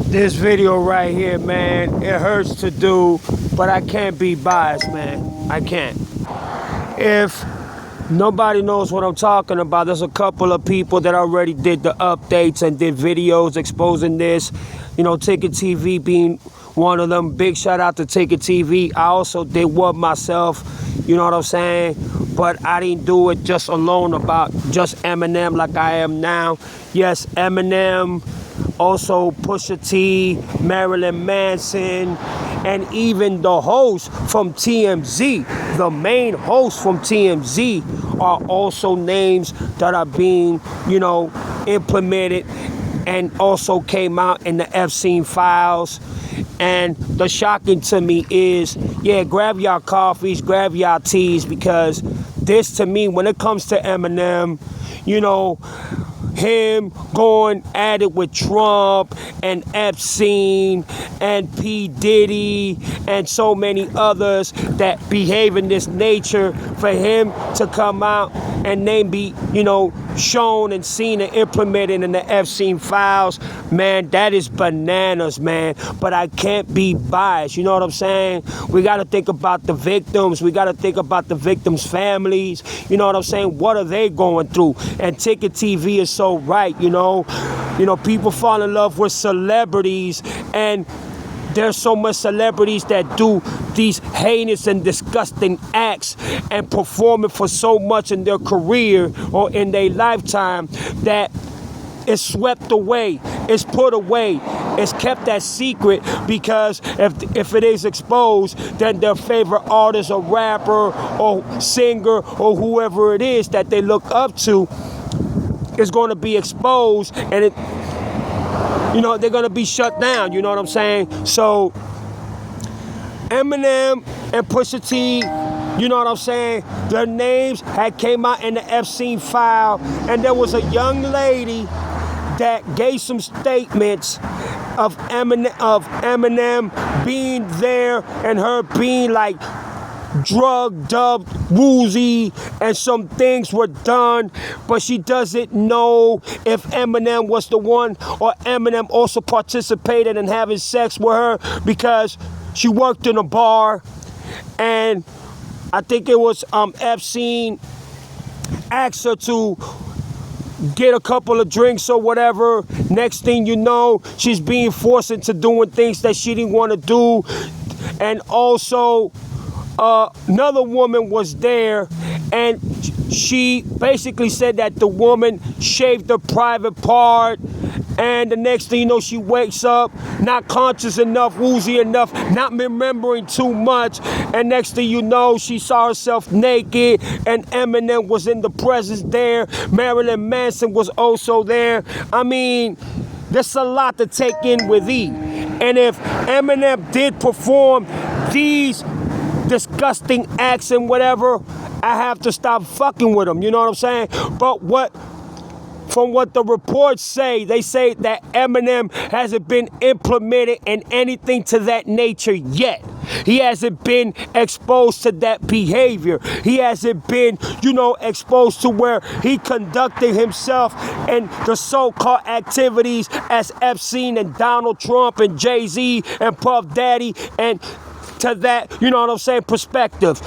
This video right here, man, it hurts to do, but I can't be biased, man. I can't. If nobody knows what I'm talking about, there's a couple of people that already did the updates and did videos exposing this. You know, Ticket TV being one of them. Big shout out to Ticket TV. I also did one myself, you know what I'm saying? But I didn't do it just alone about just Eminem like I am now. Yes, Eminem, also Pusha T, Marilyn Manson, and even the host from TMZ, the main host from TMZ, are also names that are being, you know, implemented and also came out in the Epstein files. And the shocking to me is, yeah, grab y'all coffees, grab y'all teas, because this to me, when it comes to Eminem, you know, him going at it with Trump and Epstein and P. Diddy and so many others that behave in this nature, for him to come out and they be, you know, shown and seen and implemented in the Epstein files, man, that is bananas, man. But I can't be biased, you know what I'm saying? We got to think about the victims. We got to think about the victims' families. You know what I'm saying? What are they going through? And Ticket TV is so right, you know. You know, people fall in love with celebrities, and there's so much celebrities that do these heinous and disgusting acts and perform it for so much in their career or in their lifetime that it's swept away, it's put away, it's kept as secret, because if it is exposed, then their favorite artist or rapper or singer or whoever it is that they look up to is going to be exposed, and it, you know, they're going to be shut down, you know what I'm saying? So Eminem and Pusha T, you know what I'm saying, their names had came out in the Epstein file, and there was a young lady that gave some statements of Eminem being there and her being like drugged up, woozy, and some things were done, but she doesn't know if Eminem was the one or Eminem also participated in having sex with her, because she worked in a bar, and I think it was Epstein asked her to get a couple of drinks or whatever. Next thing you know, she's being forced into doing things that she didn't want to do. And also another woman was there, and she basically said that the woman shaved the private part, and the next thing you know, she wakes up not conscious enough, woozy enough, not remembering too much, and next thing you know, she saw herself naked, and Eminem was in the presence there, Marilyn Manson was also there. I mean, there's a lot to take in with E. And if Eminem did perform these disgusting acts and whatever, I have to stop fucking with him, you know what I'm saying? But from what the reports say, they say that Eminem hasn't been implemented in anything to that nature yet. He hasn't been exposed to that behavior. He hasn't been, you know, exposed to where he conducted himself in the so-called activities as Epstein and Donald Trump and Jay-Z and Puff Daddy, and to that, you know what I'm saying, perspective.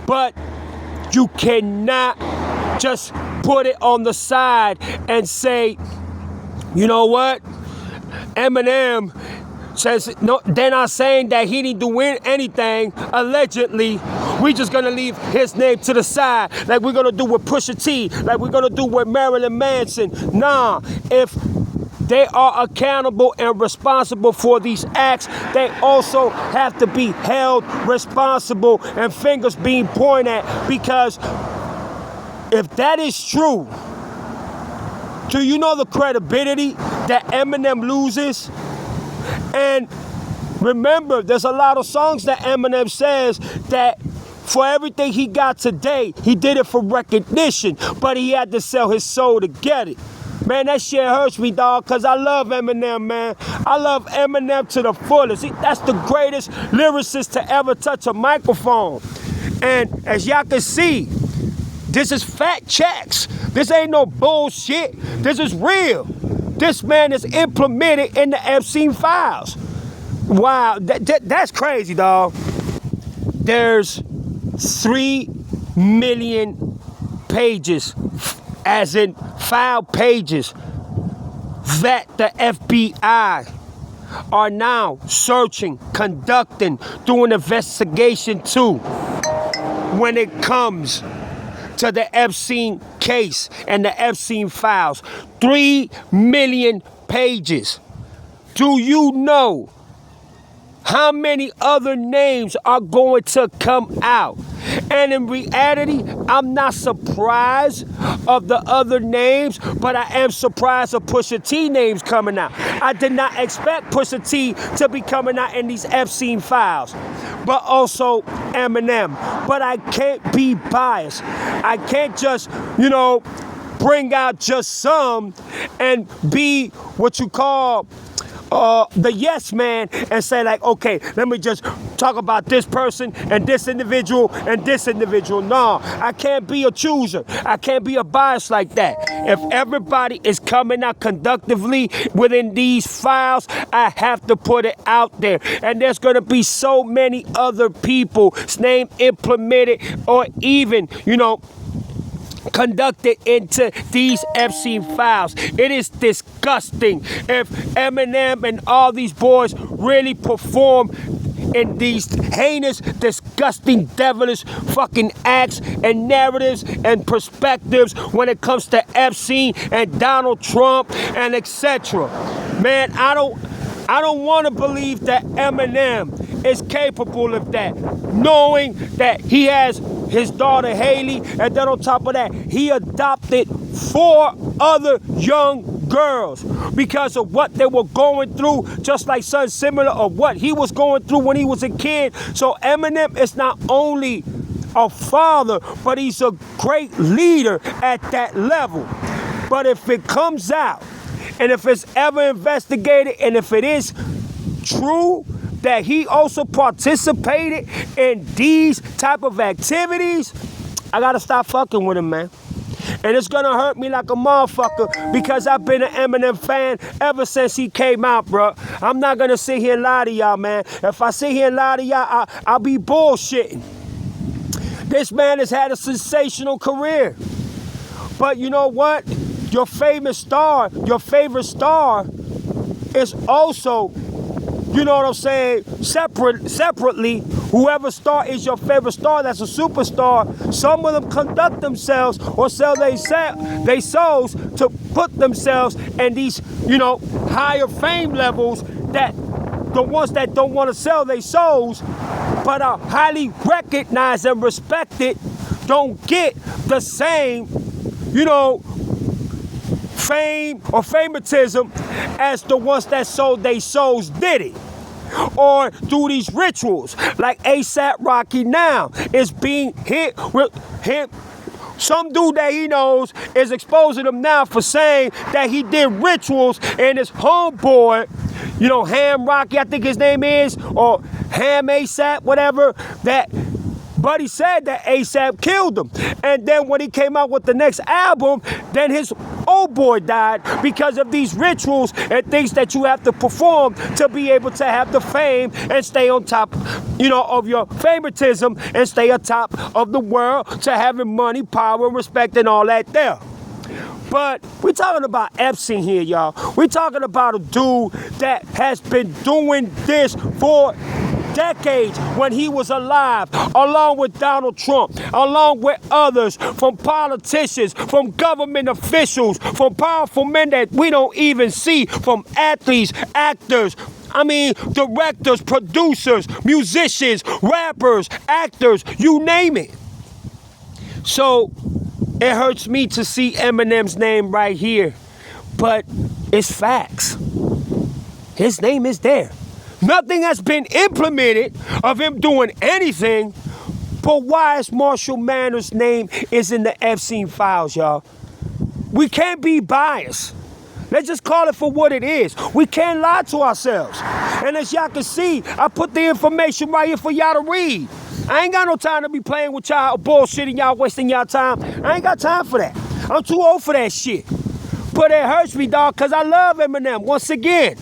But you cannot just put it on the side and say, you know what, Eminem says, no, they're not saying that he didn't do anything, allegedly. We just gonna leave his name to the side, like we're gonna do with Pusha T, like we're gonna do with Marilyn Manson. Nah, if they are accountable and responsible for these acts, they also have to be held responsible and fingers being pointed at, because if that is true, do you know the credibility that Eminem loses? And remember, there's a lot of songs that Eminem says that for everything he got today, he did it for recognition, but he had to sell his soul to get it. Man, that shit hurts me, dog, because I love Eminem, man. I love Eminem to the fullest. That's the greatest lyricist to ever touch a microphone. And as y'all can see, this is fat checks. This ain't no bullshit. This is real. this man is implemented in the Epstein files. Wow, that's crazy, dog. There's 3 million pages, as in file pages, that the FBI are now searching, conducting, doing investigation to when it comes to the Epstein case and the Epstein files. 3 million pages. Do you know how many other names are going to come out? And in reality, I'm not surprised of the other names, but I am surprised of Pusha T names coming out. I did not expect Pusha T to be coming out in these Epstein files, but also Eminem. But I can't be biased. I can't just, bring out just some and be what you call the yes man and say like, okay, let me just talk about this person and this individual and this individual. No, I can't be a chooser. I can't be a bias like that. If everybody is coming out conductively within these files, I have to put it out there. And there's going to be so many other people's name implemented or even, conducted into these Epstein files. It is disgusting if Eminem and all these boys really perform in these heinous, disgusting, devilish fucking acts and narratives and perspectives when it comes to Epstein and Donald Trump and etc. Man, I don't want to believe that Eminem is capable of that, knowing that he has his daughter Haley, and then on top of that, he adopted 4 other young girls because of what they were going through, just like something similar of what he was going through when he was a kid. So Eminem is not only a father, but he's a great leader at that level. But if it comes out, and if it's ever investigated, and if it is true that he also participated in these type of activities, I gotta stop fucking with him, man. And it's gonna hurt me like a motherfucker because I've been an Eminem fan ever since he came out, bro. I'm not gonna sit here and lie to y'all, man. If I sit here and lie to y'all, I'll be bullshitting. This man has had a sensational career. But you know what? Your favorite star is also, you know what I'm saying, separately, whoever star is your favorite star that's a superstar, some of them conduct themselves or sell they souls to put themselves in these, higher fame levels, that the ones that don't want to sell their souls but are highly recognized and respected don't get the same, fame or favoritism as the ones that sold their souls did it. Or through these rituals, like ASAP Rocky now is being hit with him. Some dude that he knows is exposing him now for saying that he did rituals, and his homeboy, Ham Rocky, I think his name is, or Ham ASAP, whatever, that Buddy said that ASAP killed him. And then when he came out with the next album, then his old boy died because of these rituals and things that you have to perform to be able to have the fame and stay on top, of your favoritism and stay on top of the world, to having money, power, and respect and all that there. But we're talking about Epstein here, y'all. We're talking about a dude that has been doing this for decades when he was alive, along with Donald Trump, along with others, from politicians, from government officials, from powerful men that we don't even see, from athletes, actors, directors, producers, musicians, rappers, actors, you name it. So it hurts me to see Eminem's name right here, but it's facts. His name is there. Nothing has been implemented of him doing anything, but why is Marshall Mathers' name is in the Epstein files, y'all? We can't be biased. Let's just call it for what it is. We can't lie to ourselves. And as y'all can see, I put the information right here for y'all to read. I ain't got no time to be playing with y'all, bullshitting y'all, wasting y'all time. I ain't got time for that. I'm too old for that shit. But it hurts me, dog, because I love Eminem, once again.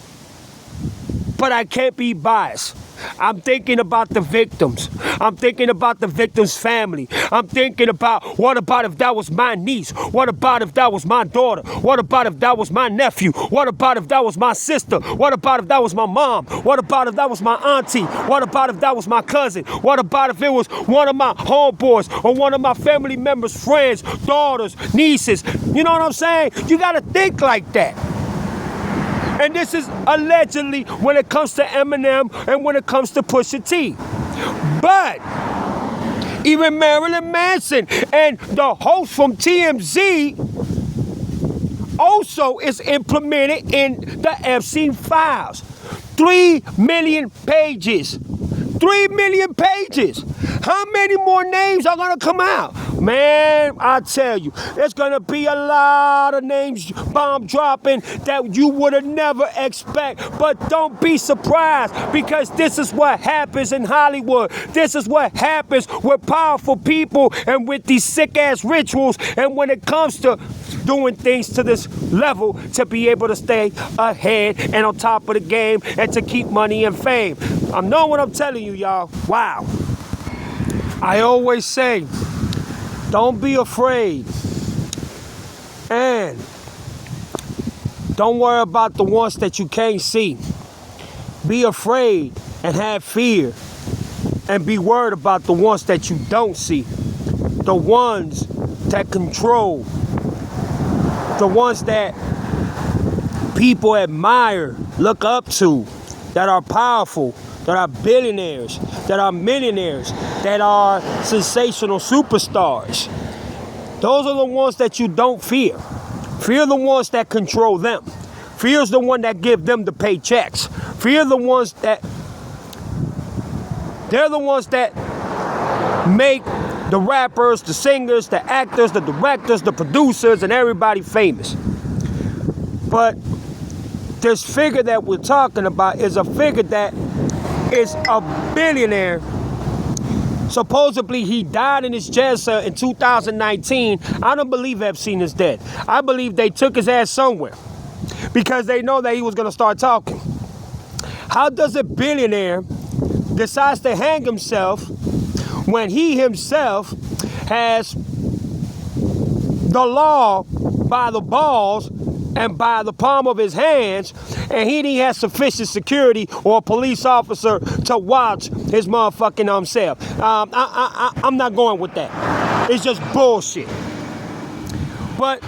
But I can't be biased. I'm thinking about the victims. I'm thinking about the victim's family. I'm thinking about, what about if that was my niece? What about if that was my daughter? What about if that was my nephew? What about if that was my sister? What about if that was my mom? What about if that was my auntie? What about if that was my cousin? What about if it was one of my homeboys or one of my family members, friends, daughters, nieces? You know what I'm saying? You gotta think like that. And this is allegedly when it comes to Eminem and when it comes to Pusha T. But even Marilyn Manson and the host from TMZ also is implemented in the Epstein files. 3 million pages. 3 million pages. How many more names are gonna come out? Man, I tell you, there's gonna be a lot of names bomb dropping that you would have never expect. But don't be surprised, because this is what happens in Hollywood. This is what happens with powerful people and with these sick ass rituals. And when it comes to doing things to this level, to be able to stay ahead and on top of the game and to keep money and fame. I know what I'm telling you, y'all. Wow. I always say, don't be afraid. And don't worry about the ones that you can't see. Be afraid and have fear. And be worried about the ones that you don't see. The ones that control. The ones that people admire, look up to, that are powerful, that are billionaires, that are millionaires, that are sensational superstars. Those are the ones that you don't fear. Fear the ones that control them. Fear is the one that give them the paychecks. Fear the ones that, they're the ones that make the rappers, the singers, the actors, the directors, the producers, and everybody famous. But this figure that we're talking about is a figure that is a billionaire. Supposedly he died in his jail cell in 2019. I don't believe Epstein is dead. I believe they took his ass somewhere because they know that he was going to start talking. How does a billionaire decides to hang himself when he himself has the law by the balls and by the palm of his hands, and he didn't have sufficient security or a police officer to watch his motherfucking self? I'm not going with that. It's just bullshit. But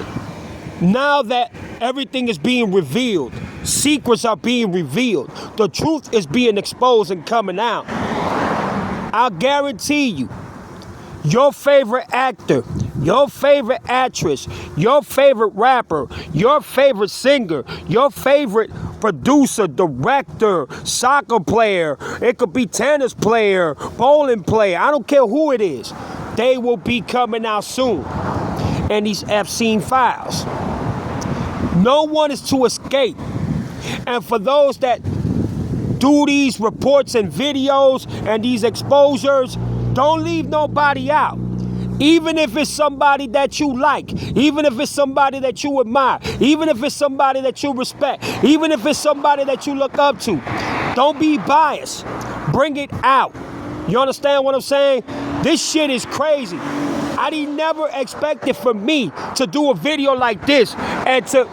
now that everything is being revealed, secrets are being revealed, the truth is being exposed and coming out, I'll guarantee you, your favorite actor, your favorite actress, your favorite rapper, your favorite singer, your favorite producer, director, soccer player, it could be tennis player, bowling player, I don't care who it is, they will be coming out soon in these Epstein files. No one is to escape. And for those that do these reports and videos and these exposures, don't leave nobody out. Even if it's somebody that you like, even if it's somebody that you admire, even if it's somebody that you respect, even if it's somebody that you look up to, don't be biased. Bring it out. You understand what I'm saying? This shit is crazy. I didn't never expect it for me to do a video like this and to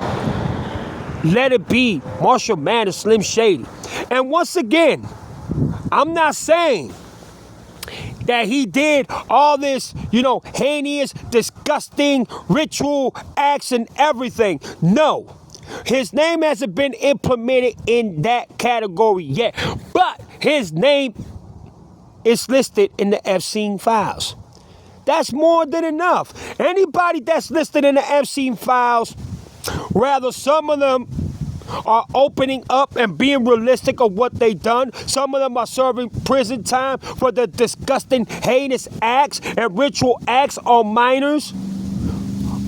let it be Marshall Mathers, Slim Shady. And once again, I'm not saying that he did all this, heinous, disgusting ritual acts and everything. No, his name hasn't been implemented in that category yet, but his name is listed in the Epstein files. That's more than enough. Anybody that's listed in the Epstein files, rather some of them are opening up and being realistic of what they done. Some of them are serving prison time for the disgusting, heinous acts and ritual acts on minors.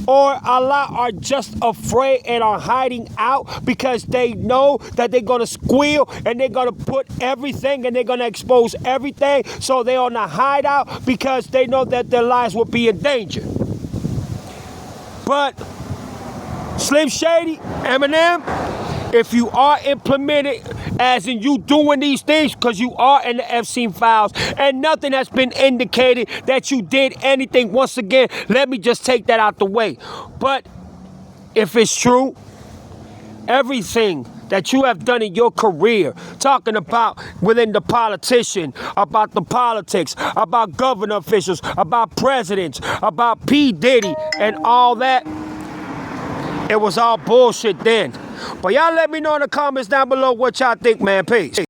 Or a lot are just afraid and are hiding out because they know that they're going to squeal and they're going to put everything and they're going to expose everything. So they're on the hideout because they know that their lives will be in danger. But Slim Shady, Eminem, if you are implemented, as in you doing these things, because you are in the Epstein files, and nothing has been indicated that you did anything. Once again, let me just take that out the way. But if it's true, everything that you have done in your career, talking about within the politician, about the politics, about governor officials, about presidents, about P. Diddy, and all that, it was all bullshit then. But y'all let me know in the comments down below what y'all think, man. Peace.